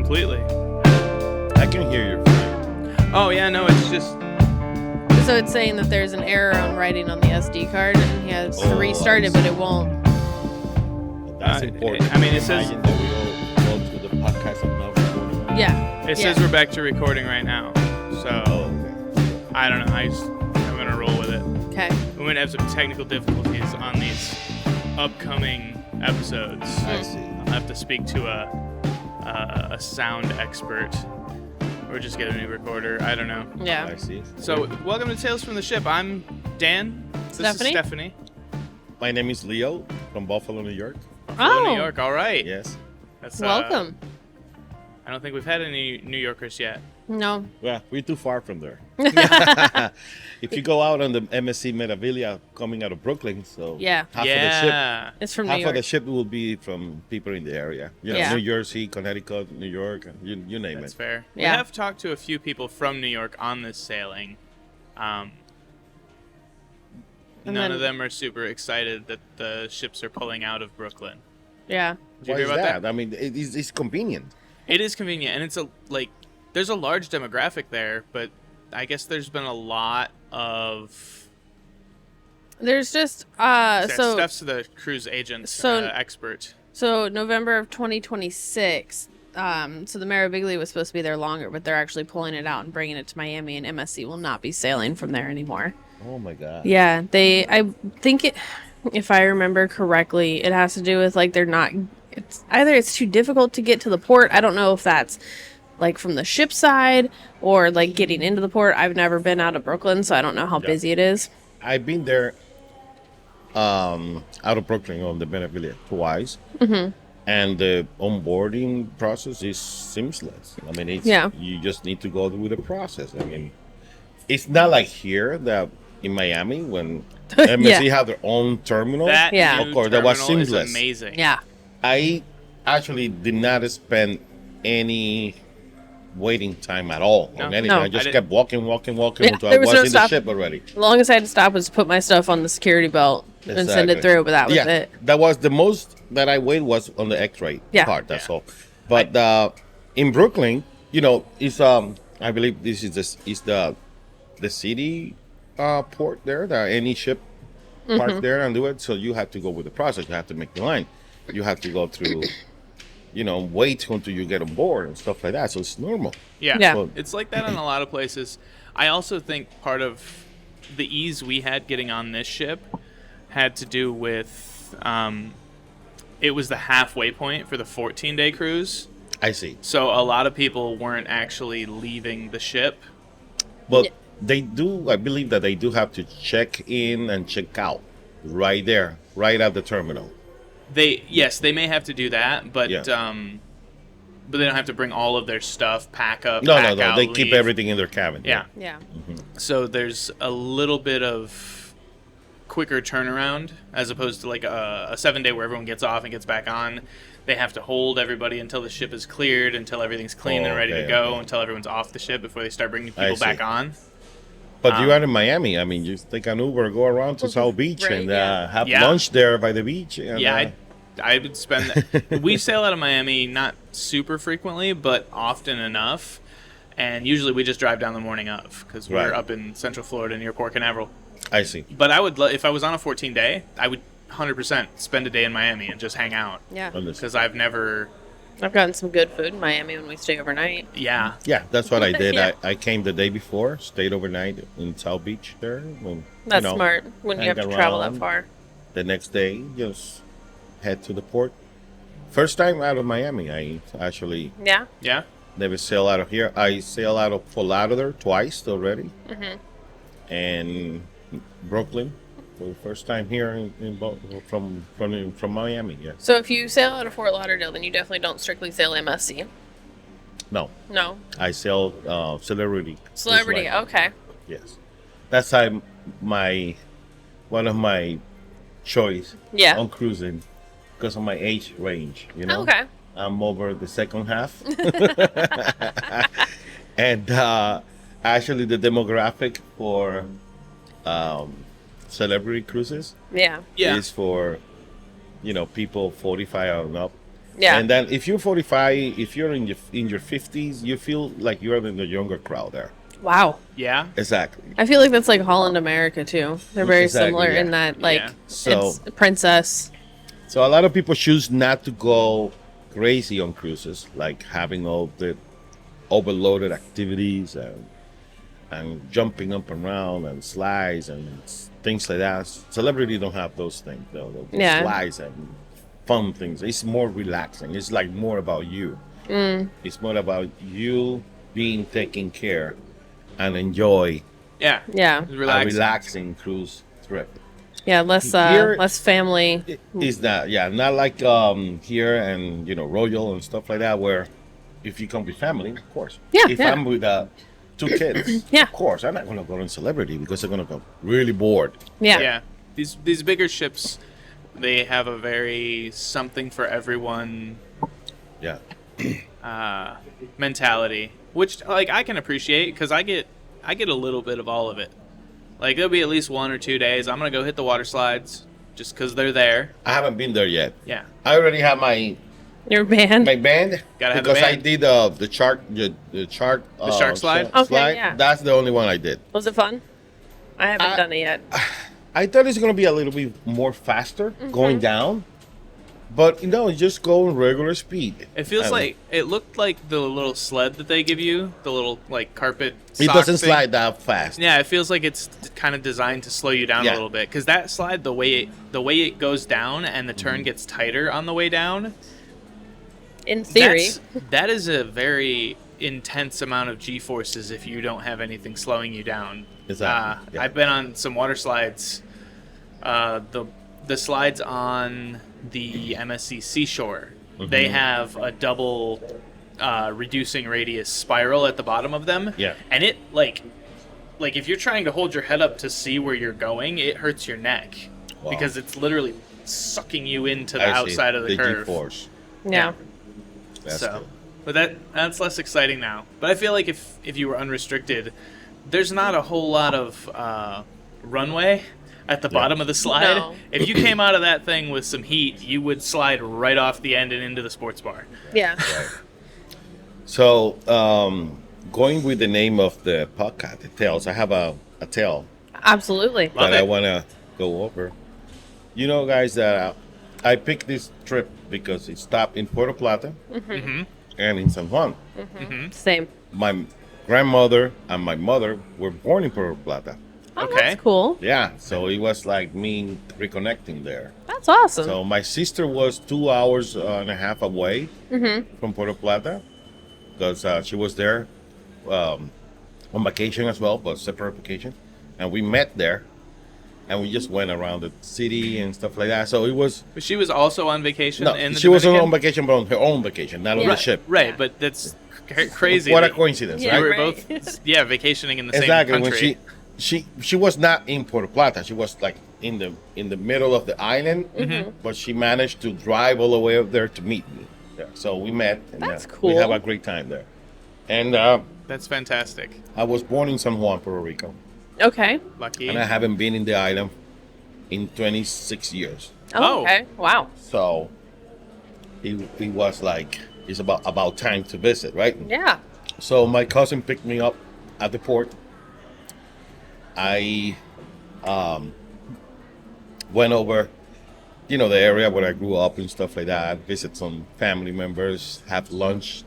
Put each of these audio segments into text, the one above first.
completely. I can hear you fine. Oh, yeah, no, it's just... So it's saying that there's an error on writing on the SD card, and he has to restart it, but it won't. That's important. I mean, it says... Imagine that we all go to the podcast and not recording. Yeah. It says we're back to recording right now. So, Okay. I don't know. I'm going to roll with it. Okay. We might have some technical difficulties on these upcoming episodes. I see. I'll have to speak to a sound expert. Or just get a new recorder. I don't know. Yeah. I see. So, welcome to Tales from the Ship. I'm Dan. This Stephanie. is Stephanie. My name is Leo from Buffalo, New York. From New York. All right. Yes. That's, Welcome. I don't think we've had any New Yorkers yet. No. Well, we're too far from there. If you go out on the MSC Meraviglia coming out of Brooklyn, so Yeah. half of the ship, It's from New half York. of the ship will be from people in the area. You know, Yeah. New Jersey, Connecticut, New York, you name That's it. fair. Yeah. We have talked to a few people from New York on this sailing. And None then- of them are super excited that the ships are pulling out of Brooklyn. Yeah. Did you Why hear is about that? that? I mean, it's convenient. It is convenient, and it's there's a large demographic there, but I guess there's been a lot of There's just Steph's the cruise agent expert. So November of 2026. So the Meraviglia was supposed to be there longer, but they're actually pulling it out and bringing it to Miami, and MSC will not be sailing from there anymore. Oh my God. Yeah, I think if I remember correctly, it has to do with they're not. It's either it's too difficult to get to the port. I don't know if that's from the ship side or getting into the port. I've never been out of Brooklyn, so I don't know how busy it is. I've been there out of Brooklyn on the Meraviglia twice. Mm-hmm. And the onboarding process is seamless. I mean, you just need to go through the process. I mean, it's not like here that in Miami when MSC have their own terminal. That Of course, that was terminal is seamless. amazing. Yeah. I actually did not spend any waiting time at all on anything. No. I just I kept walking Yeah, until I there was was no in stop. the ship already. The longest I had to stop was put my stuff on the security belt and send it Exactly. through, but that was it. That was the most that I waited was on the X-ray part. That's all. But in Brooklyn, it's I believe this is the city port there. That any ship park there and do it. So you have to go with the process. You have to make the line. You have to go through. Wait until you get on board and stuff like that. So it's normal. Yeah. Yeah. It's like that in a lot of places. I also think part of the ease we had getting on this ship had to do with it was the halfway point for the 14-day cruise. I see. So a lot of people weren't actually leaving the ship. But they do. I believe that they do have to check in and check out right there, right at the terminal. They may have to do that, but Yeah. but they don't have to bring all of their stuff, pack up, No. pack out, They keep leave. everything in their cabin. Yeah. Yeah. So there's a little bit of quicker turnaround as opposed to a 7-day where everyone gets off and gets back on. They have to hold everybody until the ship is cleared, until everything's clean and ready to go, until everyone's off the ship before they start bringing people back on. But you are in Miami. I mean, you take an Uber, go around to South Beach, Right, and have Yeah. lunch there by the beach. And, Yeah, I would spend that. We sail out of Miami not super frequently, but often enough. And usually we just drive down the morning of because we're Right. up in Central Florida near Port Canaveral. I see. But I would, if I was on a 14-day, I would 100% spend a day in Miami and just hang out. Yeah. Because I've never, I've gotten some good food in Miami when we stay overnight. yeah. Yeah, that's what I did. Yeah. I came the day before, stayed overnight in South Beach there. And, That's smart when you have hang to travel that around. far. The next day, just head to the port. First time out of Miami, I actually Yeah. Yeah? never sail out of here. I sail out of Fort Lauderdale twice already, and Brooklyn for the first time here from Miami. Yeah, So if you sail out of Fort Lauderdale, then you definitely don't strictly sail MSC. no, No. I sail Celebrity. Celebrity. Cruise line. Okay. Yes, that's how one of my choice Yeah. on cruising because of my age range. Okay. I'm over the second half. And actually the demographic for celebrity cruises Yeah. Yeah. is for people 45 and up. Yeah. And then if you're 45, if you're in your 50s, you feel like you're in the younger crowd there. Wow. Yeah. Exactly. I feel like that's like Holland America too. They're very Exactly, similar yeah. in that like Yeah. So- it's princess. So a lot of people choose not to go crazy on cruises, like having all the overloaded activities and jumping up and around and slides and things like that. Celebrity don't have those things, though. The Yeah. slides and fun things. It's more relaxing. It's like more about you. It's more about you being taken care and enjoy Yeah. Yeah. a Relax. relaxing cruise trip. Yeah, less Here- less family. Is that not like here and Royal and stuff like that, where if you come with family, of course. Yeah, If yeah. I'm with 2 kids, Yeah. of course I'm not gonna go on Celebrity because they're gonna go really bored. Yeah. Yeah. These bigger ships, they have a very something for everyone Yeah. mentality, which like I can appreciate because I get a little bit of all of it. Like there'll be at least 1 or 2 days I'm gonna go hit the water slides just because they're there. I haven't been there yet. Yeah. I already have my Your band. band Gotta have the because I band. did the shark shark slide? Okay, yeah. That's the only one I did. Was it fun? I haven't done it yet. I thought it's gonna be a little bit more faster going down, but just go in regular speed. It feels And like it looked like the little sled that they give you, the little like carpet. it sock doesn't thing. slide that fast. Yeah, it feels like it's kind of designed to slow you down Yeah. a little bit because that slide, the way it goes down and the turn gets tighter on the way down. In theory. That is a very intense amount of G-forces if you don't have anything slowing you down. Exactly, yeah. I've been on some water slides. The slides on the MSC Seashore, they have a double reducing radius spiral at the bottom of them. Yeah. And it like if you're trying to hold your head up to see where you're going, it hurts your neck Wow. because it's literally sucking you into the I see. outside of the curve. G-force. Yeah. That's So, good. but that's less exciting now. But I feel like if you were unrestricted, there's not a whole lot of runway at the bottom of the slide. No. If you came out of that thing with some heat, you would slide right off the end and into the sports bar. Yeah. So, going with the name of the podcast, the tales. I have a tale Absolutely. Love that I it. want to go over. Guys, that I picked this trip because it stopped in Puerto Plata and in San Juan. Same. My grandmother and my mother were born in Puerto Plata. Oh, Okay. that's cool. Yeah, so it was like me reconnecting there. That's awesome. So my sister was 2 hours and a half away from Puerto Plata because she was there on vacation as well, but separate vacation. And we met there and we just went around the city and stuff like that. So it was, But she was also on vacation no, in the she was Dominican? on vacation, but on her own vacation, not on the ship. Right, but that's crazy. What a that coincidence, Yeah, You right? were right. both, vacationing in the Exactly. same When country. she was not in Puerto Plata. She was like in the middle of the island, but she managed to drive all the way up there to meet me. Yeah. So we met. And, That's We cool. have a great time there. And That's fantastic. I was born in San Juan, Puerto Rico, Okay. Lucky. and I haven't been in the island in 26 years. Oh. Okay. Wow. So it was like it's about time to visit, right? Yeah. So my cousin picked me up at the port. I went over, the area where I grew up and stuff like that. Visit some family members, have lunch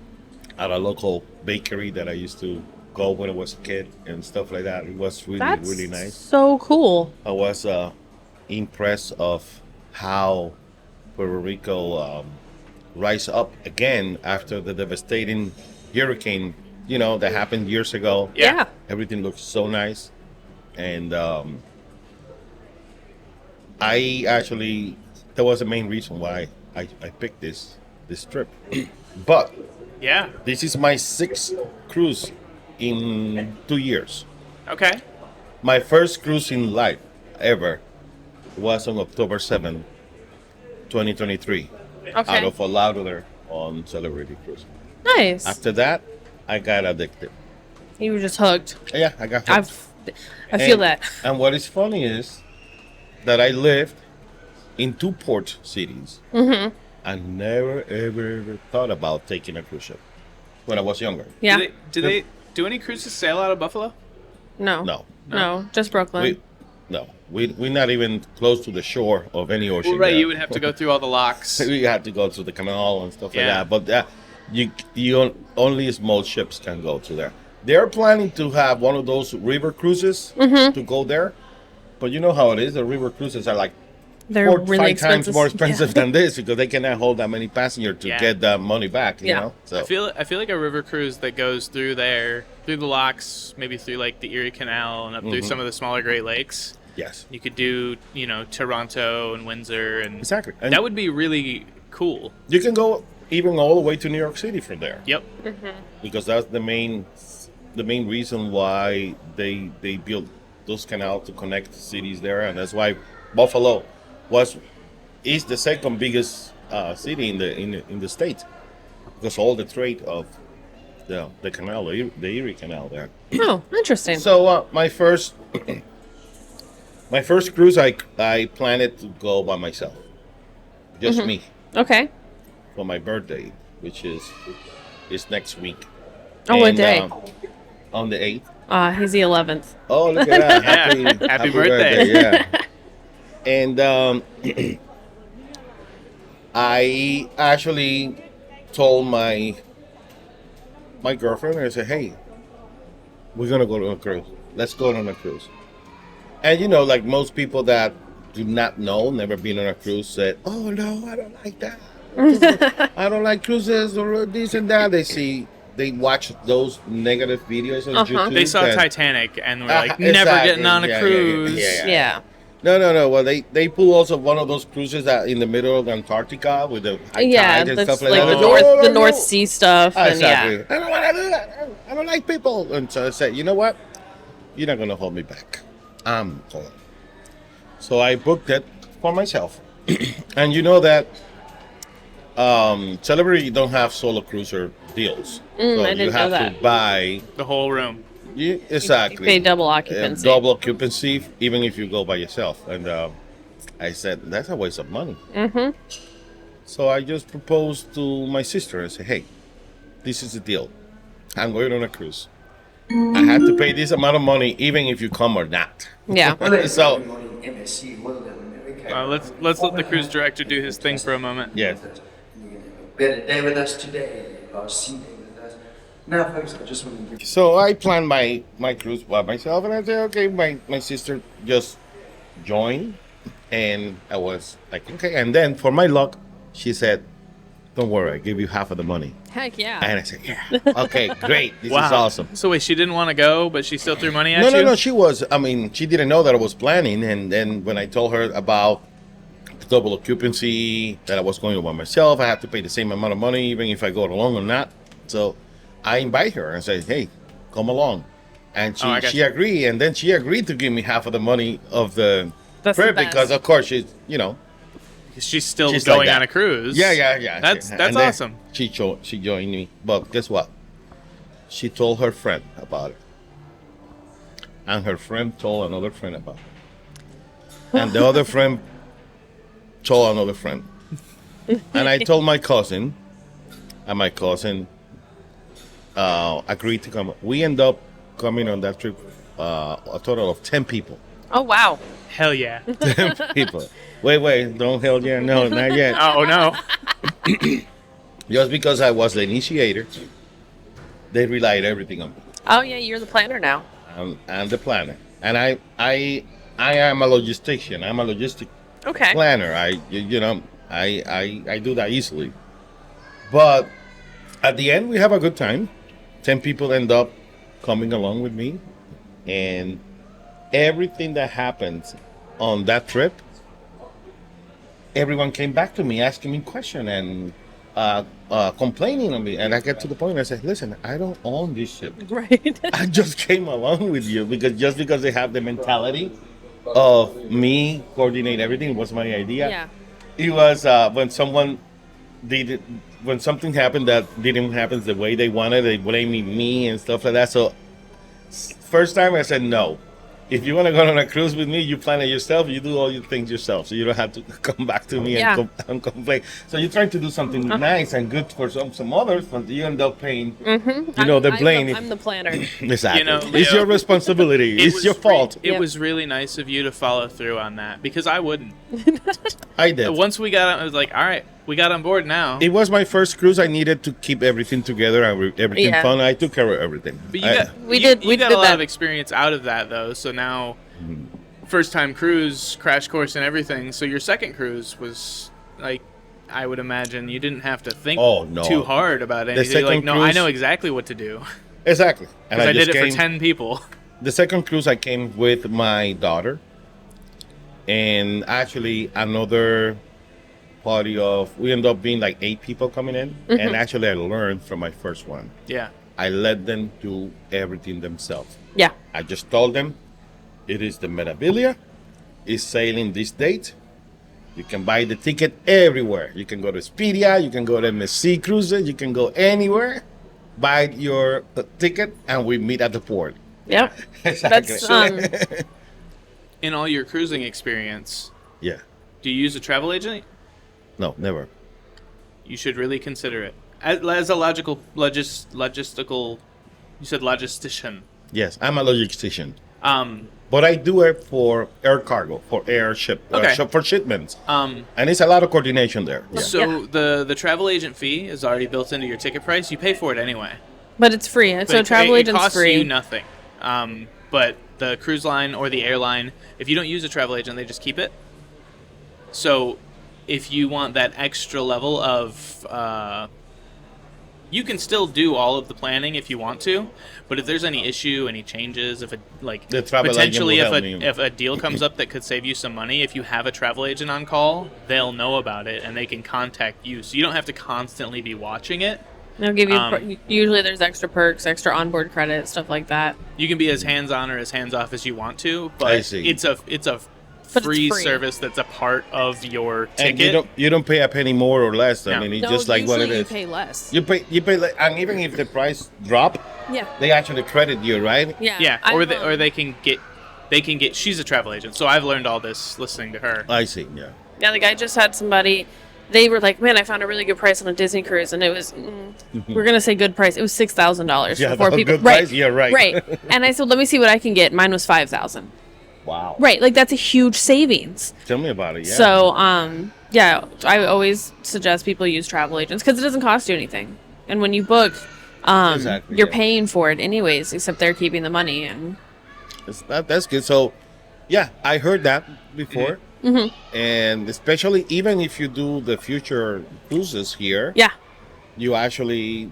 at a local bakery that I used to go when I was a kid and stuff like that. It was really, That's really nice. so cool. I was impressed of how Puerto Rico rise up again after the devastating hurricane, that happened years ago. Yeah. Everything looks so nice. And I actually, that was the main reason why I picked this trip. But Yeah. this is my 6th cruise in 2 years. Okay. My first cruise in life ever was on October 7th, 2023, out Okay. of Fort Lauderdale on Celebrity Cruise. Nice. After that, I got addicted. You were just hooked. Yeah, I got hooked. I feel And- that. And what is funny is that I lived in 2 port cities, and I never ever thought about taking a cruise ship when I was younger. Yeah. Do any cruises sail out of Buffalo? No. No, just Brooklyn. We're not even close to the shore of any ocean. Well, right, there. you would have to go through all the locks. We had to go to the canal and stuff Yeah. like that. But only small ships can go to there. They're planning to have one of those river cruises to go there. But you know how it is. The river cruises are like They're really 5 expensive. times more expensive Yeah. than this because they cannot hold that many passengers to get the money back. You Yeah. know. So I feel like a river cruise that goes through there, through the locks, maybe through like the Erie Canal and up through some of the smaller Great Lakes. yes, You could do, Toronto and Windsor, and exactly. And that would be really cool. you can go even all the way to New York City from there. Yep. Because that's the main reason why they built those canals to connect the cities there, and that's why Buffalo is the second biggest city in the state because all the trade of the canal, the Erie Canal there. Oh, interesting. So my first cruise, I planned to go by myself, just me, Okay. for my birthday, which is next week. Oh, what day? On the 8th. He's the 11th. Oh, look at that. Yeah. Happy birthday. Yeah. And I actually told my girlfriend, I said, hey, we're going to go on a cruise. Let's go on a cruise. And, like most people that do not know, never been on a cruise, said, oh, no, I don't like that. I don't like cruises or this and that. They watch those negative videos on YouTube. They saw and- Titanic and were like, never exactly. getting on a Yeah, cruise. Yeah. No. Well, they pull also one of those cruises that in the middle of Antarctica with the high Yeah, tide and that's stuff like like the that. North, No, the no, North no. Sea stuff. And Exactly. yeah. I don't want to do that. I don't like people. And so I said, you know what? You're not going to hold me back. I'm going. So I booked it for myself. And you know that Celebrity don't have solo cruiser deals. So I didn't you have know to that. buy. The whole room. Yeah, exactly. Pay double occupancy. Double occupancy, even if you go by yourself. And I said, that's a waste of money. Mm-hmm. So I just proposed to my sister and said, hey, this is the deal. I'm going on a cruise. I have to pay this amount of money, even if you come or not. Yeah. So, MSC World America. Let's let the cruise director do his thing for a moment. yes. Better day with us today, or sea day with us. Now, folks, I just want to give So I planned my cruise by myself, and I said, okay, my sister just joined, and I was like, okay. And then for my luck, she said, don't worry, I give you half of the money. Heck yeah. And I said, yeah, okay, great, this Wow. is awesome. So wait, she didn't want to go, but she still threw money at No, you? no, she didn't know that I was planning. And then when I told her about double occupancy, that I was going by myself, I have to pay the same amount of money, even if I go along or not. So I invite her and say, hey, come along. And I got she you. agreed. And then she agreed to give me half of the money of the That's the trip best. because, of course, she's, She's still she's going like that. on a cruise. Yeah. That's And then awesome. She joined me. But guess what? She told her friend about it. And her friend told another friend about it. And the other friend told another friend. And I told my cousin. And my cousin agreed to come. We end up coming on that trip a total of 10 people. Oh, wow. Hell yeah. 10 people. Wait, don't hell yeah, no, not yet. Oh no. Just because I was the initiator, they relied everything on me. Oh, yeah, you're the planner now. I'm the planner, and I am a logistician. I'm a logistic Okay. planner. I do that easily. But at the end, we have a good time. 10 people end up coming along with me, and everything that happens on that trip, everyone came back to me asking me questions and complaining on me. And I get to the point, I said, listen, I don't own this ship. Right. I just came along with you because they have the mentality of me coordinate everything. It was my idea. Yeah. It was when someone did it, when something happened that didn't happen the way they wanted, they blaming me and stuff like that. So first time I said no. if you want to go on a cruise with me, you plan it yourself. You do all your things yourself, so you don't have to come back to me and complain. So you're trying to do something nice and good for some others, but you end up paying, the blame. I'm the planner. Exactly. Leo, it's your responsibility. It's your fault. It was really nice of you to follow through on that because I wouldn't. I did. Once we got on, I was like, all right, we got on board now. It was my first cruise. I needed to keep everything together and everything fun. I took care of everything. But We you did got a lot that. of experience out of that, though. So now, first time cruise, crash course, and everything. So your second cruise was like, I would imagine you didn't have to think too hard about anything. You're like, no, I know exactly what to do. Exactly. And Because I did it for 10 people. The second cruise I came with my daughter, and actually another party of, we ended up being like 8 people coming in, and actually I learned from my first one. Yeah. I let them do everything themselves. Yeah. I just told them, it is the Metabilia, it's sailing this date. You can buy the ticket everywhere. You can go to Expedia, you can go to MSC Cruises, you can go anywhere, buy your ticket, and we meet at the port. Yep. Exactly. That's In all your cruising experience, Yeah. do you use a travel agent? No, never. You should really consider it. As a logistical, you said logistician. Yes, I'm a logistician. Um, But I do it for air cargo, for air Okay. for shipments. And it's a lot of coordination there. Yeah. So the travel agent fee is already built into your ticket price. You pay for it anyway. But it's free. So travel it agent's costs free. you nothing. But the cruise line or the airline, if you don't use a travel agent, they just keep it. So if you want that extra level of... you can still do all of the planning if you want to, but if there's any issue, any changes, if The travel potentially agent will help me. if a deal comes up that could save you some money, if you have a travel agent on call, they'll know about it and they can contact you, so you don't have to constantly be watching it. They'll give you. Usually, there's extra perks, extra onboard credit, stuff like that. You can be as hands on or as hands off as you want to, but I see. it's a free service that's a part of your ticket. And you don't pay a penny more or less. I mean, it's just like what it usually is. you pay less. You pay, and even if the price drop, Yeah. they actually credit you, right? Yeah. Yeah, or they can get. She's a travel agent, so I've learned all this listening to her. I see. Yeah. Yeah, like I just had somebody. They were like, "Man, I found a really good price on a Disney cruise," and it was, we're gonna say good price. It was $6,000 Yeah, for 4 the people. good price? Yeah, right. Right. And I said, "Let me see what I can get." Mine was 5,000. Wow. Right. Like that's a huge savings. Tell me about it. Yeah. So, yeah, I always suggest people use travel agents because it doesn't cost you anything, and when you book, Exactly, you're yeah. paying for it anyways, except they're keeping the money. And That's good. So, yeah, I heard that before. And especially even if you do the future cruises here, yeah, you actually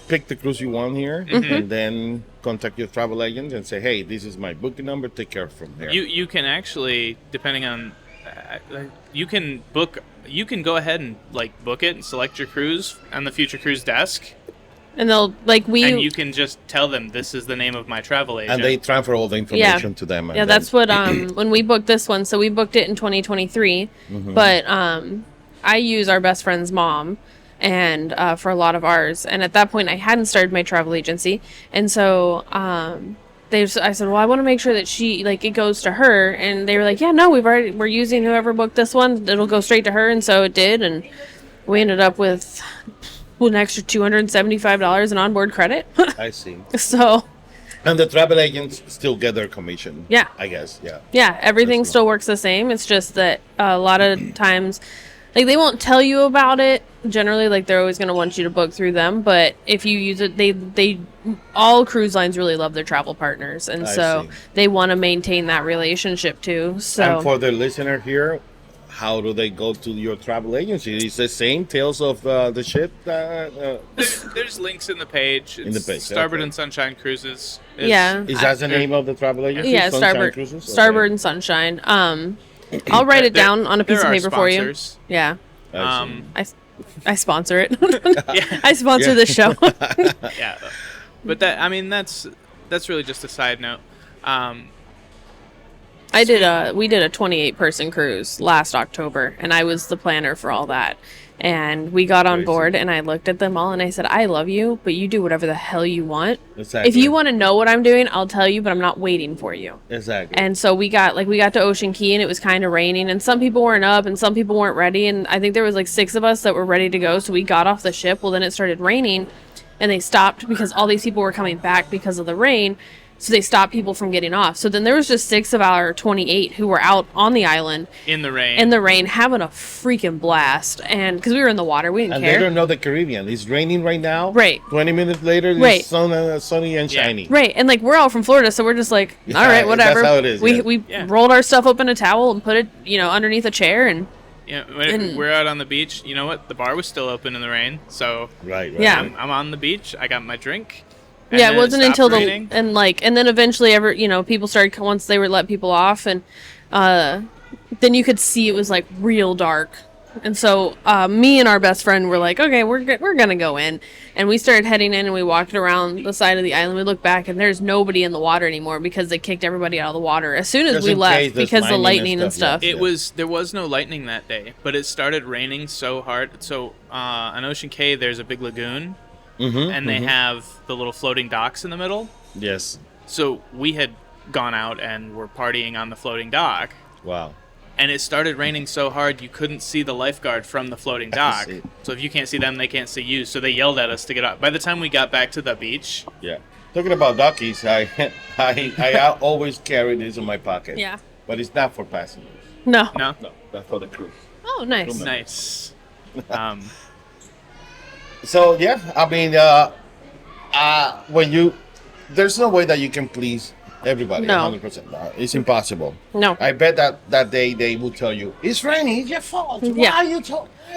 pick the cruise you want here, and then contact your travel agent and say, hey, this is my booking number, take care from here. You can actually, depending on, you can go ahead and like book it and select your cruise on the future cruise desk, and they'll and you can just tell them this is the name of my travel agent, and they transfer all the information to them. Yeah, that's what when we booked this one. So we booked it in 2023, but I use our best friend's mom, and for a lot of ours. And at that point, I hadn't started my travel agency, and so I said, well, I want to make sure that she it goes to her, and they were like, yeah, no, we're using whoever booked this one. It'll go straight to her, and so it did, and we ended up with an extra $275 in onboard credit. I see. So. And the travel agents still get their commission. Yeah. I guess, yeah. Yeah, everything That's still works the same. It's just that a lot of times, they won't tell you about it. Generally, they're always going to want you to book through them. But if you use it, they all cruise lines really love their travel partners, and I so see. they want to maintain that relationship too. So And for the listener here, how do they go to your travel agency? Is the same Tales of the Ship? there's links in the page. In the page, Starboard okay. and Sunshine Cruises. Yeah. Is that the name of the travel agency? yeah, Sunshine Starboard, Cruises? Okay. Starboard and Sunshine. I'll write it down on a piece of They're our paper for you. sponsors. Yeah, I see. I sponsor it. Yeah. I sponsor Yeah. this show. Yeah, but that's really just a side note. We did a 28-person cruise last October, and I was the planner for all that. And we got on Crazy. board, and I looked at them all, and I said, I love you, but you do whatever the hell you want. Exactly. If you want to know what I'm doing, I'll tell you, but I'm not waiting for you. Exactly. And so we got to Ocean Key, and it was kind of raining, and some people weren't up, and some people weren't ready, and I think there was like 6 of us that were ready to go, so we got off the ship. Well, then it started raining, and they stopped because all these people were coming back because of the rain. So they stopped people from getting off. So then there was just 6 of our 28 who were out on the island in the rain, having a freaking blast. And because we were in the water, we didn't and care. they don't know the Caribbean. It's raining right now. Right. 20 minutes later, it's Right. sunny and shiny. Right. And like we're all from Florida, so we're just like, all right, whatever. That's how it is. We rolled our stuff up in a towel and put it, underneath a chair, and Yeah, when we're out on the beach. You know what? The bar was still open in the rain, so Right. Yeah. I'm on the beach. I got my drink. And yeah, it then wasn't stopped until raining. and then eventually people started, once they were let people off, and then you could see it was like real dark. And so me and our best friend were like, okay, we're gonna go in, and we started heading in, and we walked around the side of the island. We looked back, and there's nobody in the water anymore because they kicked everybody out of the water as soon as Just we in left case there's because the lightning and stuff. yeah. There was no lightning that day, but it started raining so hard. So on Ocean Cay, there's a big lagoon, and they have the little floating docks in the middle. Yes. So we had gone out and were partying on the floating dock, Wow. and it started raining so hard you couldn't see the lifeguard from the floating dock. see. So if you can't see them, they can't see you. So they yelled at us to get out. By the time we got back to the beach, Yeah. Talking about duckies, I always carry this in my pocket. Yeah. But it's not for passengers. No. no, No, that's for the crew. Oh, nice. nice. So yeah, I mean, there's no way that you can please everybody. No. 100%. No, it's impossible. No. I bet that day they will tell you it's raining. It's your fault. Yeah.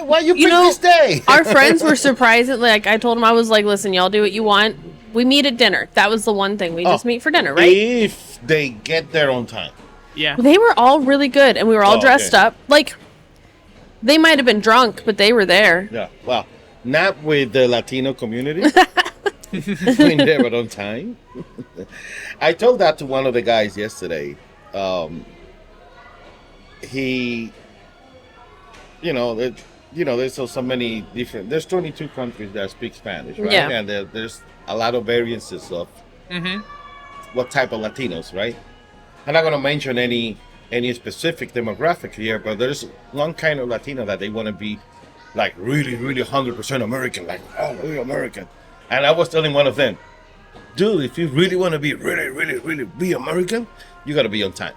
Why you pick this day? Our friends were surprised. Like I told them, I was like, listen, y'all do what you want. We meet at dinner. That was the one thing. We just meet for dinner, right? If they get there on time. Yeah. They were all really good, and we were all Oh, dressed okay. up. Like, they might have been drunk, but they were there. Yeah. Well, not with the Latino community. When they were on time. I told that to one of the guys yesterday. There's so many different. There's 22 countries that speak Spanish, right? Yeah. And there's a lot of variances of what type of Latinos, right? I'm not going to mention any specific demographic here, but there's one kind of Latino that they want to be like really, really 100% American, like really American. And I was telling one of them, dude, if you really want to be really, really, really be American, you got to be on time.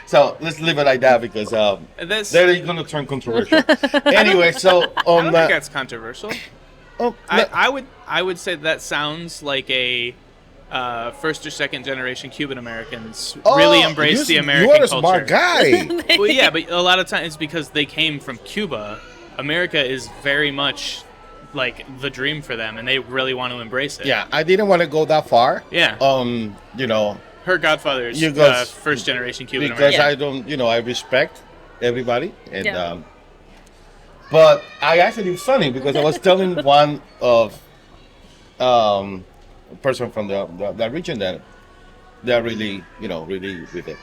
So let's leave it like that because they're going to turn controversial. Anyway, so I don't think that's controversial. I would say that sounds like a first or second generation Cuban Americans really embrace the American culture. culture. You're a smart guy. Well, yeah, but a lot of times it's because they came from Cuba. America is very much like the dream for them, and they really want to embrace it. Yeah, I didn't want to go that far. Yeah. Her godfather is first generation Cuban because American. I respect everybody, and Yeah. but I actually it's funny because I was telling one of a person from the region that they're really really with it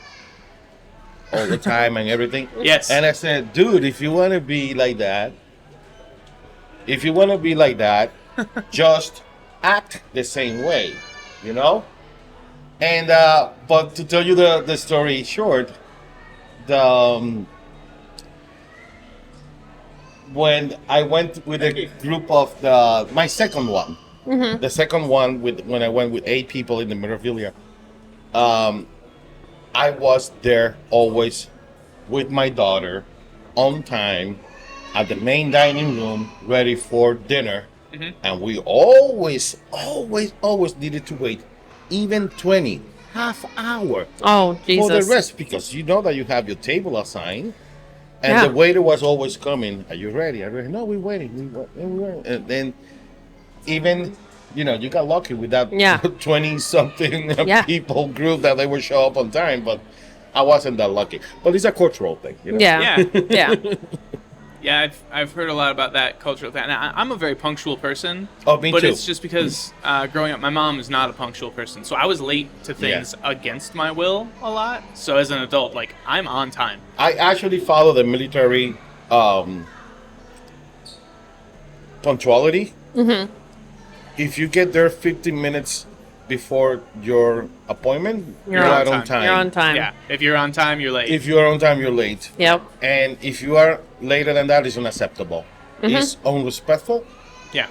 all the time and everything. Yes. And I said, dude, if you want to be like that, just act the same way, And but to tell you the story short, when I went with a group of my second one, the second one when I went with 8 people in the Meraviglia, I was there always with my daughter on time at the main dining room ready for dinner. And we always needed to wait even half hour Oh, Jesus. for the rest because you know that you have your table assigned and the waiter was always coming. Are you ready? No, we're waiting. And then even you got lucky with that 20 something people group that they would show up on time, but I wasn't that lucky. But it's a cultural thing, Yeah. Yeah, I've heard a lot about that cultural thing. Now, I'm a very punctual person. Oh, me but too. It's just because growing up, my mom is not a punctual person, so I was late to things against my will a lot. So as an adult, like I'm on time. I actually follow the military punctuality. Mm-hmm. If you get there 15 minutes before your appointment, you're on right time. on time. You're on time. Yeah, if you're on time, you're late. If you're on time, you're late. Yep. And if you are later than that, it's unacceptable. It's unrespectful yeah,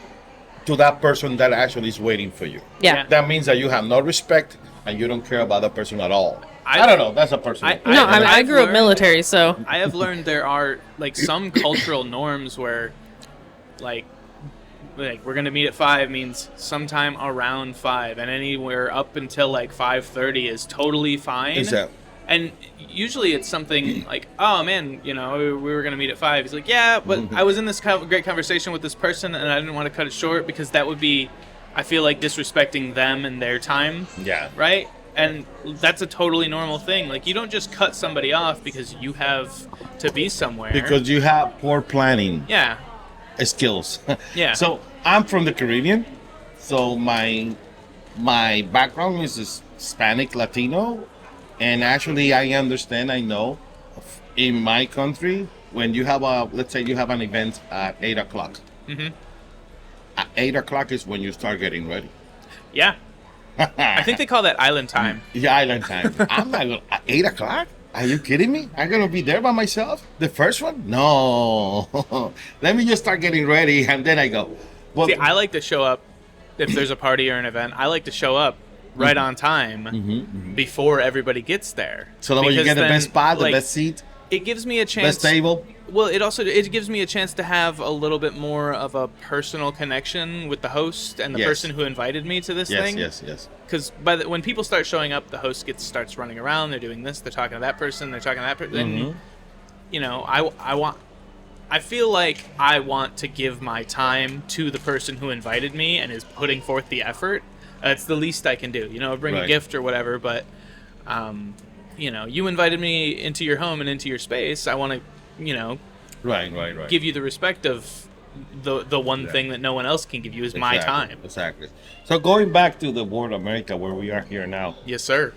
to that person that actually is waiting for you. Yeah. That means that you have no respect and you don't care about the person at all. I don't know. That's a personal. No, I I've grew up learned- military, so I have learned there are like some cultural norms where, like we're gonna meet at 5 means sometime around 5, and anywhere up until like 5:30 is totally fine. Exactly. And usually it's something like, oh man, we were gonna meet at 5. He's like, yeah, but I was in this great conversation with this person, and I didn't want to cut it short because that would be, I feel like disrespecting them and their time. Yeah. Right. And that's a totally normal thing. Like, you don't just cut somebody off because you have to be somewhere. Because you have poor planning Yeah. skills. Yeah. So I'm from the Caribbean. So my background is Hispanic Latino, and actually I understand. I know in my country when you have let's say you have an event at 8:00. Mhm. At 8:00 is when you start getting ready. Yeah. I think they call that island time. Yeah, island time. I'm not going at 8:00. Are you kidding me? I'm gonna be there by myself. The first one? No. Let me just start getting ready, and then I go. Well, See, I like to show up if there's a party or an event. I like to show up right on time before everybody gets there. so that when you Because get the then, best spot, the like, best seat, it gives me a chance. best table. Well, it gives me a chance to have a little bit more of a personal connection with the host and the Yes. person who invited me to this thing. Yes. Because when people start showing up, the host starts running around. They're doing this. They're talking to that person. They're talking to that person. I feel like I want to give my time to the person who invited me and is putting forth the effort. It's the least I can do. Bring a Right. gift or whatever. But you invited me into your home and into your space. I want to, Right. give you the respect of the one thing that no one else can give you is my time. Exactly. So going back to the World America where we are here now, Yes, sir.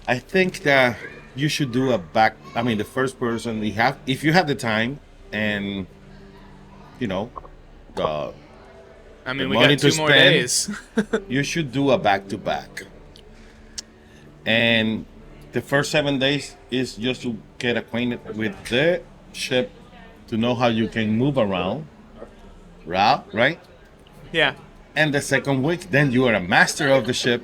I think that you should do the first person if you have the time and the I mean, The we money got to 2 more spend. days. you should do a back-to-back. And the first 7 days is just to get acquainted with the ship, to know how you can move around, right? Yeah. And the second week, then you are a master of the ship,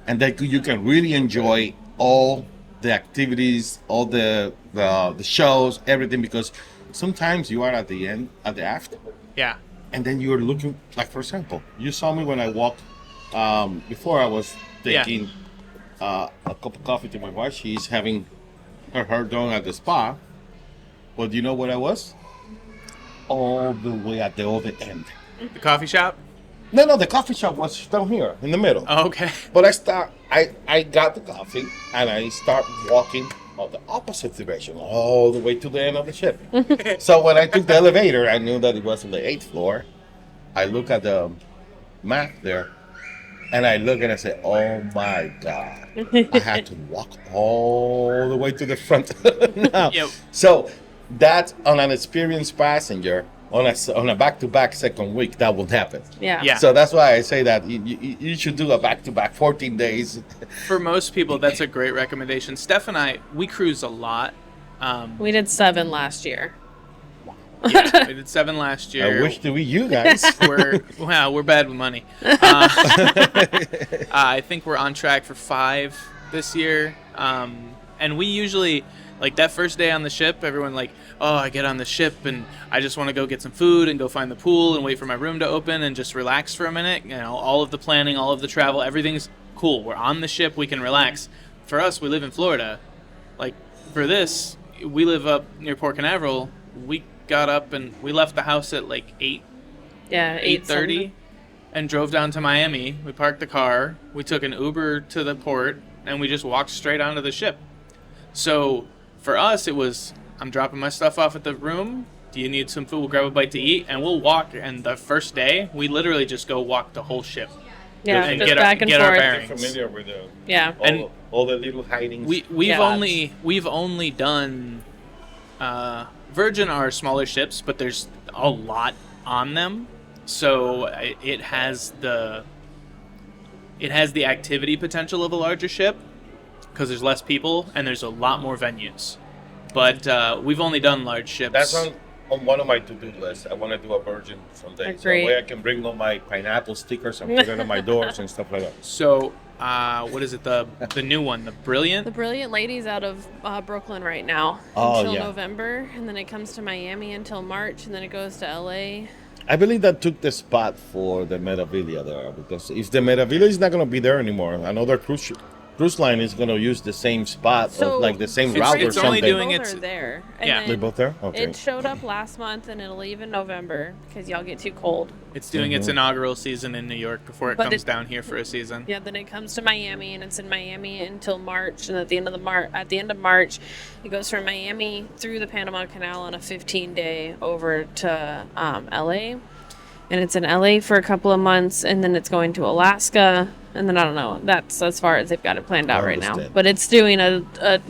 and then you can really enjoy all the activities, all the shows, everything, because sometimes you are at the end, at the aft, Yeah. and then you're looking, like for example, you saw me when I walked, before I was taking a cup of coffee to my wife. She's having her hair done at the spa. But do you know what I was? All the way at the other end. The coffee shop? No, the coffee shop was down here in the middle. Oh, okay. But I got the coffee and I start walking on the opposite direction all the way to the end of the ship. So when I took the elevator, I knew that it was on the 8th floor. I look at the map there and I look and I say, oh my God, I had to walk all the way to the front. Now, Yep. So that's on an experienced passenger. On a back-to-back second week, that will happen. yeah. Yeah. So that's why I say that you should do a back-to-back 14 days. For most people, that's a great recommendation. Steph and I, we cruise a lot. We did 7 last year. Yeah, we did 7 last year. I wish to be you guys. We're bad with money. I think we're on track for 5 this year. And we usually, like that first day on the ship, everyone I get on the ship and I just want to go get some food and go find the pool and wait for my room to open and just relax for a minute. All of the planning, all of the travel, everything's cool. We're on the ship, we can relax. For us, we live in Florida. For this, we live up near Port Canaveral. We got up and we left the house at 8. Yeah, 8:30 and drove down to Miami. We parked the car. We took an Uber to the port and we just walked straight onto the ship. So for us, it was, I'm dropping my stuff off at the room, Do you need some food? We'll grab a bite to eat, and we'll walk. And the first day, we literally just go walk the whole ship. Yeah, and just get back and our forth. bearings. Familiar with the Yeah. all the little hiding. We've Yeah. only done Virgin are smaller ships, but there's a lot on them, so it has the activity potential of a larger ship because there's less people and there's a lot more venues. But we've only done large ships. That's on one of my to-do lists. I want to do a Virgin someday. So that way I can bring all my pineapple stickers and put it on my doors and stuff like that. So, what is it? The new one, the Brilliant? The Brilliant Lady's out of Brooklyn right now Oh, until yeah. November, and then it comes to Miami until March, and then it goes to LA. I believe that took the spot for the Meraviglia there, because if the Meraviglia is not going to be there anymore, another cruise line is going to use the same spot So of like the same it's- route or it's only something. doing Both its- are there. And Yeah. then They're both there? Okay. It showed up last month, and it'll leave in November because y'all get too cold. It's doing its inaugural season in New York before it But comes it- down here for a season. Yeah, then it comes to Miami, and it's in Miami until March. And at the end of March, it goes from Miami through the Panama Canal on a 15-day over to LA. And it's in LA for a couple of months, and then it's going to Alaska, and then I don't know. That's as far as they've got it planned out I right now. understand. But it's doing a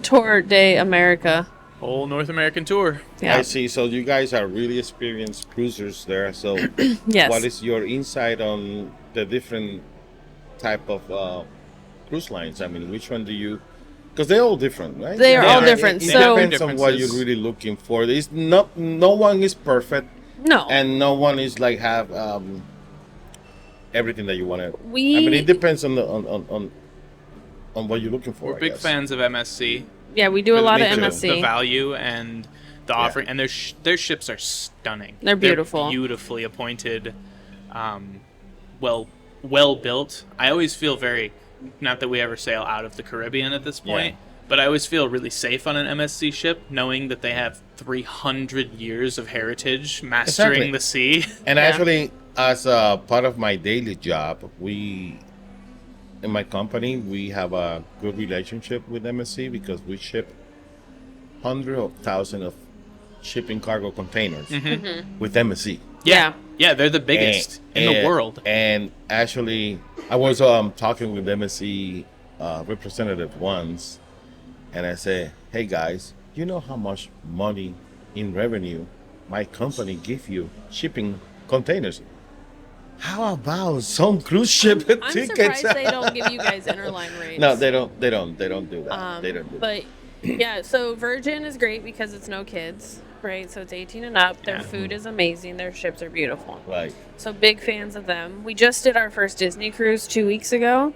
Tour de America. Whole North American tour. Yeah. I see. So you guys are really experienced cruisers there. So Yes. what is your insight on the different type of cruise lines? I mean, which one do you... Because they're all different, right? They are all different, It so- depends on what you're Differences. really looking for. It's not, no one is perfect, No. and no one is like have everything that you want to... I We- mean, it depends on the on what you're looking for. We're I big guess. fans of MSC. Yeah, we do a lot Me of too. MSC. The value and the offering, and their ships are stunning. They're beautiful. Beautifully appointed, well built. I always feel very, not that we ever sail out of the Caribbean at this point, Yeah. but I always feel really safe on an MSC ship, knowing that they have 300 years of heritage mastering Exactly. the sea. And Yeah. actually, as a part of my daily job, in my company, we have a good relationship with MSC because we ship hundreds of thousands of shipping cargo containers with MSC. Yeah. Yeah, they're the biggest in the world. And actually, I was talking with MSC representative once, and I said, "Hey guys, you know how much money in revenue my company give you shipping containers? How about some cruise ship I'm tickets?" surprised they don't give you guys interline rates. No, they don't. They don't do that. They don't do that. But yeah, so Virgin is great because it's no kids, right? So it's 18 and up. Their Yeah. food is amazing. Their ships are beautiful. Right. So big fans of them. We just did our first Disney cruise 2 weeks ago.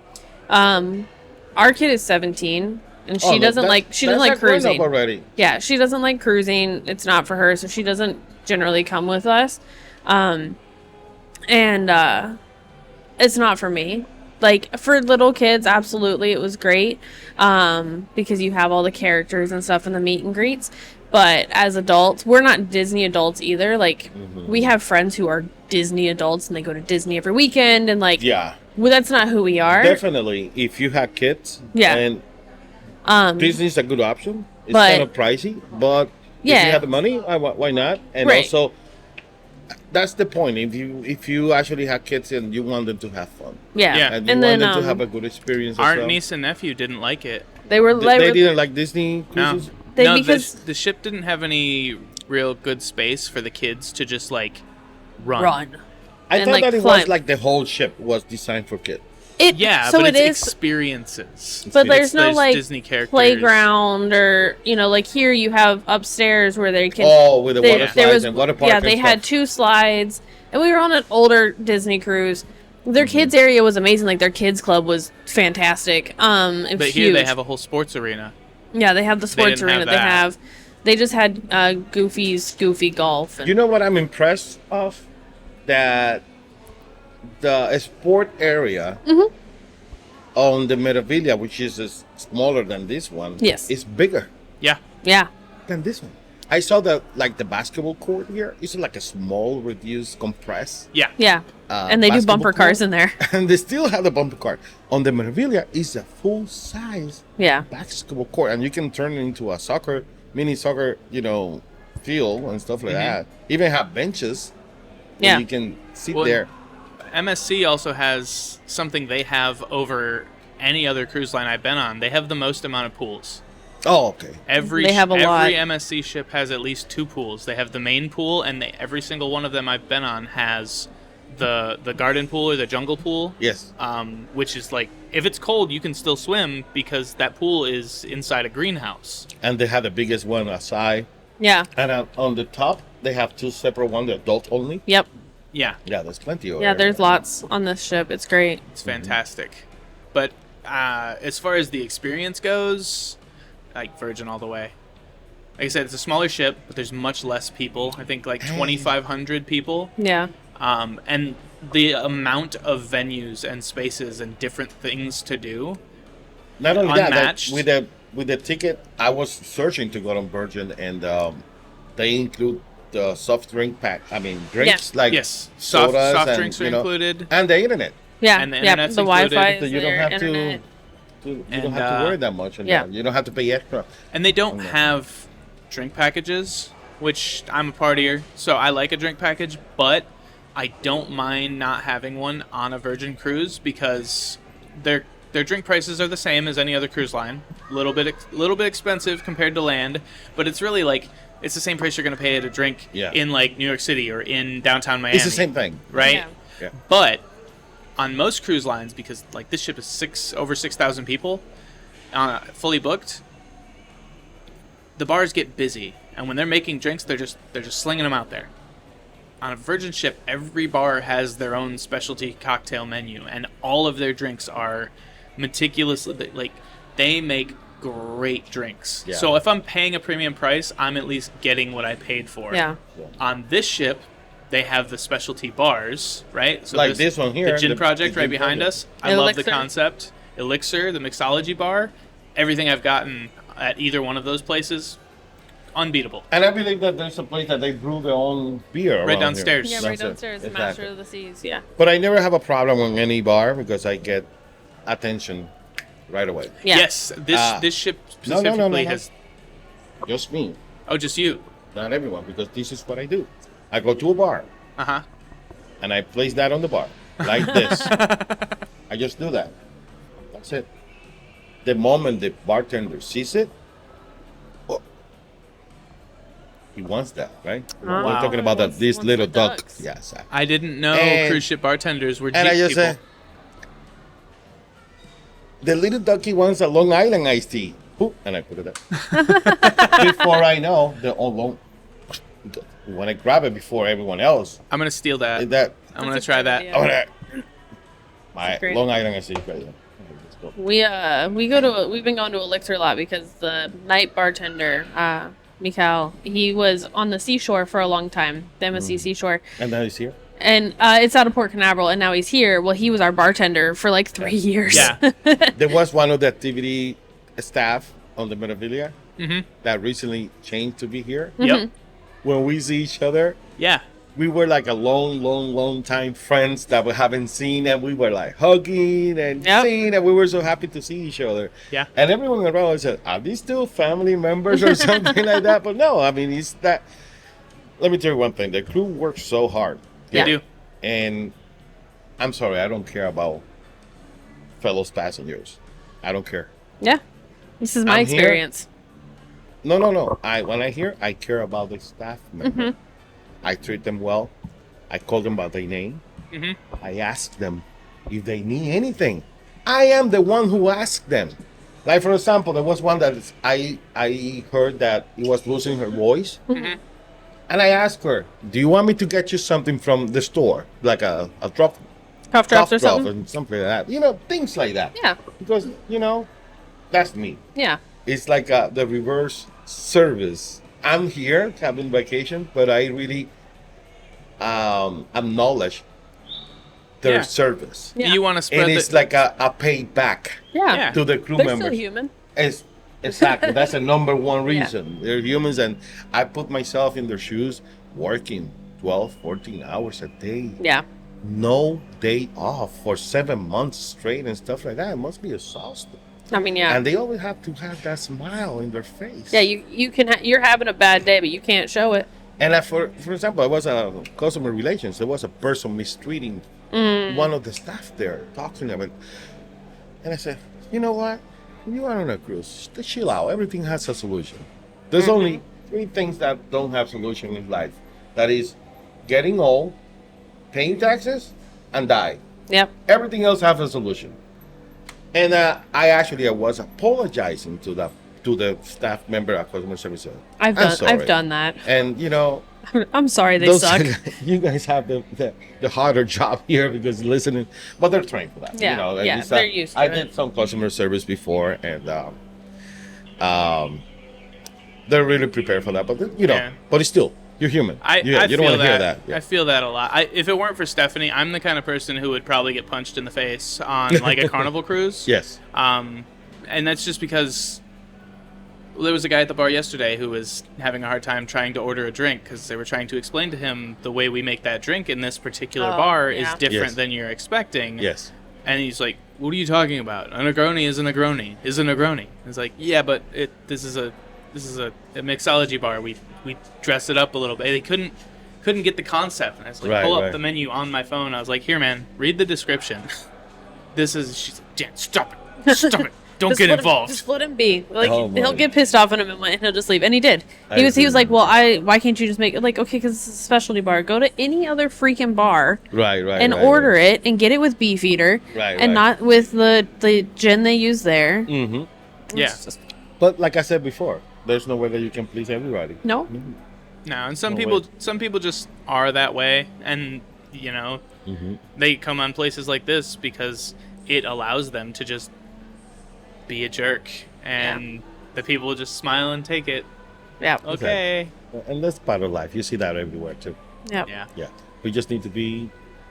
Our kid is 17, and she doesn't like that's cruising. grown up already. Yeah, she doesn't like cruising. It's not for her, so she doesn't generally come with us. It's not for me. Like, for little kids, absolutely, it was great, because you have all the characters and stuff in the meet and greets. But as adults, we're not Disney adults either. Like, we have friends who are Disney adults, and they go to Disney every weekend, and like, Yeah, well, that's not who we are. definitely. If you have kids, Yeah. and Disney's a good option. It's But- kind of pricey, but if Yeah. you have the money, why not? And Right. also, that's the point. If you actually have kids and you want them to have fun, Yeah, Yeah. and you and want then them to have a good experience, Our as well. niece and nephew didn't like it. they were They didn't like Disney No, cruises. They- because- the ship didn't have any real good space for the kids to just like run. I and, thought like, that it climb. was like the whole ship was designed for kids. Yeah, so but it it's is, experiences. but It's- there's no like Disney characters. playground or like here you have upstairs where they can. Oh, with the they- water there slides was and water park yeah and they had stuff. 2 slides, and we were on an older Disney cruise. Their Mm-hmm. kids area was amazing. Like their kids club was fantastic. It was But huge. here they have a whole sports arena. Yeah, they have the sports didn't have arena. that. They just had Goofy golf. And, You know what I'm impressed of? That the sport area Mm-hmm. on the Meraviglia, which is smaller than this one, Yes. is bigger Yeah. yeah, than this one. I saw the basketball court here. It's like a small, reduced, compressed. Yeah. yeah, and they do basketball bumper court. cars in there. And they still have the bumper car. On the Meraviglia is a full size Yeah, basketball court, and you can turn it into a mini soccer, fuel and stuff like that. Even have benches. Yeah. Where you can sit Well, there. MSC also has something they have over any other cruise line I've been on. They have the most amount of pools. Oh, okay. They have a lot. Every MSC ship has at least 2 pools. They have the main pool, and every single one of them I've been on has the garden pool or the jungle pool. Yes. Which is like, if it's cold, you can still swim because that pool is inside a greenhouse. And they have the biggest one aside. Yeah. And on the top, they have 2 separate ones, the adult only. Yep. Yeah, Yeah, there's plenty over Yeah, there. there's lots on this ship. It's great. it's fantastic. But as far as the experience goes, like Virgin all the way. Like I said, it's a smaller ship, but there's much less people. I think like 2,500 people. Yeah. And the amount of venues and spaces and different things to do. Not only that, Unmatched. with the ticket, I was searching to go on Virgin, and they include the soft drink pack. I mean, drinks like Yes, sodas soft and, drinks are you know, included. and the internet. Yeah. And the yeah. internet's The included. Wi-Fi So is you don't there, have internet. you And, don't have to worry that much. And yeah. You don't have to pay extra. And they don't have drink packages, which I'm a partier, so I like a drink package, but I don't mind not having one on a Virgin cruise because their drink prices are the same as any other cruise line. A little bit expensive compared to land, but it's really like it's the same price you're going to pay at a drink in like New York City or in downtown Miami. It's the same thing, right? Yeah. Yeah. But on most cruise lines, because like this ship is over 6,000 people, fully booked, the bars get busy, and when they're making drinks, they're just slinging them out there. On a Virgin ship, every bar has their own specialty cocktail menu, and all of their drinks are meticulously like they make great drinks. Yeah. So if I'm paying a premium price, I'm at least getting what I paid for. Yeah. On this ship, they have the specialty bars, right? So like this one here, the Gin Project the right Gin behind Project. us. I love the Elixir. concept. Elixir, the mixology bar, everything I've gotten at either one of those places, unbeatable. And I believe that there's a place that they brew their own beer Right around downstairs. Here. Yeah, right That's it. downstairs. The Exactly. Master of the Seas. Yeah. But I never have a problem with any bar because I get attention right away. Yeah. Yes, this ship No, no, specifically no, no, no. has. Just me, Oh, just you. not everyone, because this is what I do. I go to a bar Uh huh. and I place that on the bar like this. I just do that. That's it. The moment the bartender sees it, oh, he wants that, right? Wow. We're talking about that. This Wants little the duck. ducks. Yes. I didn't know And- cruise ship bartenders were And I Jeep just people. say, the little ducky wants a Long Island iced tea. Boop, and I put it up. Before I know, they're all long. When I grab it before everyone else, I'm gonna steal that. that I'm gonna That's a try good that. idea. oh, that my great. Long Island iced tea right there. Let's go. We've been going to Elixir a lot because the night bartender, Mikhail, he was on the seashore for a long time, the MSC Seashore. And now he's here. And it's out of Port Canaveral, and now he's here. Well, he was our bartender for like 3 years. Yeah. There was one of the activity staff on the Meraviglia Mhm. that recently changed to be here. Yep. When we see each other, Yeah. we were like a long time friends that we haven't seen, and we were like hugging and Yep. seeing, and we were so happy to see each other. Yeah. And everyone around said, "Are these still family members or something like that?" But no, I mean, it's that. Let me tell you one thing: the crew works so hard, They Yeah. do. and I'm sorry, I don't care about fellow passengers. I don't care. Yeah. This is my I'm here. experience. No. When I care about the staff member. I treat them well. I call them by their name. Mhm. I ask them if they need anything. I am the one who asked them. Like for example, there was one that I heard that he was losing her voice, and I asked her, "Do you want me to get you something from the store, like a drop, Cough drops cough or drop something? or something like that? You know, things like that." Yeah. Because that's me. Yeah. It's like the reverse service. I'm here having vacation, but I really acknowledge their Yeah. service. Yeah. You want to spread And the. it's like a payback Yeah. Yeah. to the crew They're members. still human. It's, exactly. That's the number one Yeah. reason. They're humans, and I put myself in their shoes working 12, 14 hours a day. Yeah. No day off for 7 months straight and stuff like that. It must be exhausting. I mean, yeah. And they always have to have that smile in their face. Yeah, you can. You're having a bad day, but you can't show it. And for example, it was a customer relations. There was a person mistreating one of the staff there, talking to them. And I said, you know what? You are on a cruise. Just chill out. Everything has a solution. There's only 3 things that don't have solution in life. That is getting old, paying taxes, and die. Yep. Everything else has a solution. And I was apologizing to the staff member at customer service. I've done that. And I'm sorry they suck. You guys have the harder job here because listening, but they're trained for that. Yeah, they're used to it. I did some customer service before, and they're really prepared for that. But but it's still, you're human. You don't want to hear that. Yeah. I feel that a lot. If it weren't for Stephanie, I'm the kind of person who would probably get punched in the face on like a Carnival cruise. Yes. And that's just because there was a guy at the bar yesterday who was having a hard time trying to order a drink because they were trying to explain to him the way we make that drink in this particular bar is different than you're expecting. Yes. And he's like, "What are you talking about? A Negroni is a Negroni. Is a Negroni." It's like, "Yeah, but this is a mixology bar. We dress it up a little bit." They couldn't get the concept. And I was like, pull up the menu on my phone. I was like, "Here, man, read the description." She's like, "Dan, stop it. Stop it. Don't get involved." Just let him be. Like he'll get pissed off in a minute and he'll just leave. And he did. He was like, "Well, why can't you just make it like okay? Because it's a specialty bar. Go to any other freaking bar, and order it and get it with Beefeater, and not with the gin they use there." Mm-hmm. Yeah. But like I said before, there's no way that you can please everybody. No. Mm-hmm. No, and some people just are that way, and they come on places like this because it allows them to just be a jerk, and the people just smile and take it. Yeah. Okay. Exactly. And that's part of life. You see that everywhere too. Yeah. Yeah. We just need to be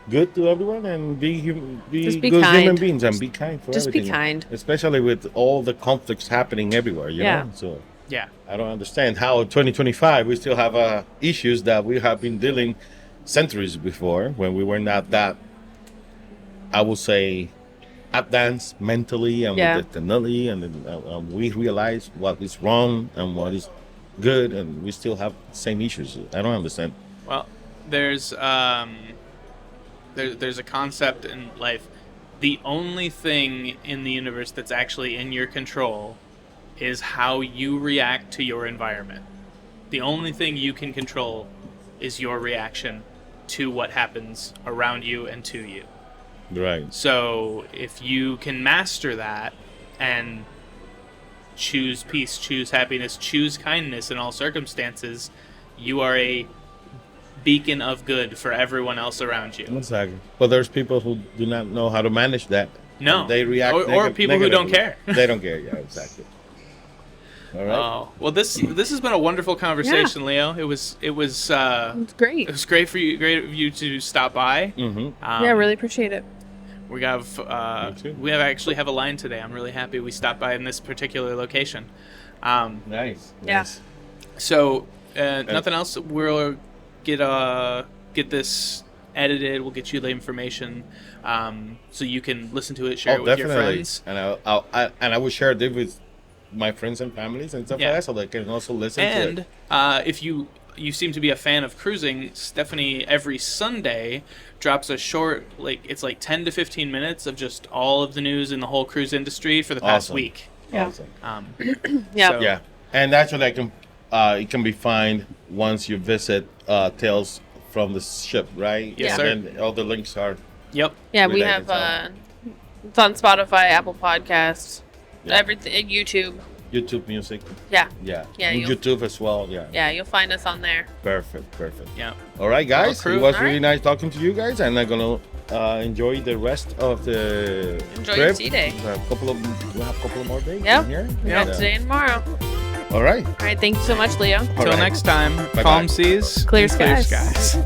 good to everyone and be kind. good human beings and be kind for just everything. Just be kind. Especially with all the conflicts happening everywhere, you know? So yeah. I don't understand how in 2025 we still have issues that we have been dealing centuries before when we were not that, I would say, advanced mentally and with the technology, and we realize what is wrong and what is good, and we still have the same issues. I don't understand. Well, there's a concept in life. The only thing in the universe that's actually in your control is how you react to your environment. The only thing you can control is your reaction to what happens around you and to you. Right. So if you can master that and choose peace, choose happiness, choose kindness in all circumstances, you are a beacon of good for everyone else around you. Exactly. But there's people who do not know how to manage that. No. They react or people who don't care. They don't care. Yeah, exactly. All right. Oh, well, this has been a wonderful conversation, Leo. It was great. It was great of you to stop by. Mm-hmm. Really appreciate it. We actually have a line today. I'm really happy we stopped by in this particular location. Nice. Yeah. So nothing else. We'll get this edited. We'll get you the information so you can listen to it, share it with your friends. And I will share it with my friends and families and stuff like that, so they can also listen to it. And if you seem to be a fan of cruising, Stephanie every Sunday drops a short, it's like 10 to 15 minutes of just all of the news in the whole cruise industry for the past week. Yeah. Awesome. Yeah. And actually, it can be found once you visit Tales from the Ship, right? Yes, sir. And all the links are. Yep. Yeah, we have it's on Spotify, Apple Podcasts, everything, YouTube Music. Yeah. YouTube as well. Yeah, you'll find us on there. Perfect. Yeah. All right, guys. It was really right. nice talking to you guys, and I'm gonna enjoy the rest of the Enjoy trip. your sea day. We have a couple of more days. Yep. Here. We got today and tomorrow. All right. All right. Thank you so much, Leo. Till next time. Bye-bye. Calm seas. Clear and skies.